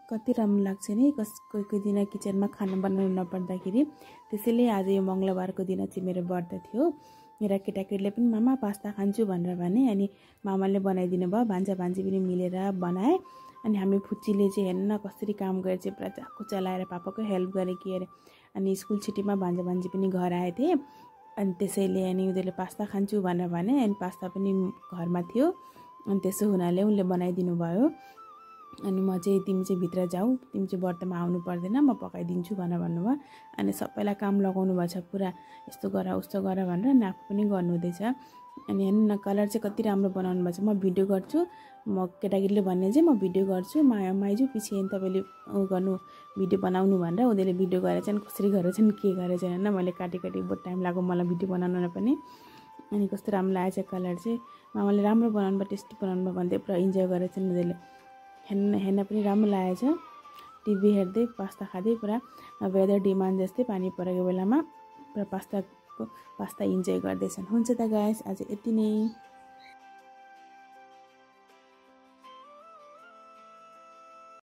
कति राम्रो लाग्छ नि कोही कोही दिन किचनमा खाना बनाउनु नपर्दाखेरि। त्यसैले आज यो मङ्गलबारको दिन चाहिँ मेरो व्रत थियो। मेरा केटाकेटीले पनि मामा पास्ता खान्छु भनेर भने, अनि मामाले बनाइदिनु भयो। भान्जा भान्जी पनि मिलेर बनाए। अनि हामी फुच्चीले चाहिँ हेर्न कसरी काम गरेर चाहिँ पुरा चाकु चलाएर पापाको हेल्प गरे कि अरे। अनि स्कुल छुट्टीमा भान्जा भान्जी पनि घर आए थिए। अनि त्यसैले अनि उनीहरूले पास्ता खान्छु भनेर भने, अनि पास्ता पनि घरमा थियो। अनि त्यसो हुनाले उनले बनाइदिनु भयो। अनि म चाहिँ तिमी चाहिँ भित्र जाऊ, तिमी चाहिँ व्रतमा आउनु पर्दैन, म पकाइदिन्छु भनेर भन्नुभयो। अनि सबैलाई काम लगाउनु भएको छ पुरा, यस्तो गर उस्तो गर भनेर। अनि आफू पनि गर्नुहुँदैछ। अनि हेर्नु न कलर चाहिँ कति राम्रो बनाउनु भएको छ। म भिडियो गर्छु, म केटाकेटीले भन्ने चाहिँ म भिडियो गर्छु, माइजू पछि तपाईँले गर्नु भिडियो बनाउनु भनेर उनीहरूले भिडियो गरेर चाहिँ कसरी गरेर चाहिँ के गरेर चाहिँ होइन। मैले काटी बहुत टाइम लाग्यो मलाई भिडियो बनाउन पनि। अनि कस्तो राम्रो लागेको छ कलर चाहिँ। मामाले राम्रो बनाउनु भयो, टेस्टी बनाउनु भयो भन्दै पुरा इन्जोय गरेर चाहिँ उनीहरूले। हेर्न पनि राम्रो लागेको छ। टिभी हेर्दै पास्ता खाँदै पुरा वेदर डिमान्ड जस्तै पानी परेको बेलामा पुरा पास्ता इन्जोय गर्दैछन्। हुन्छ त गाइस, आज यति नै।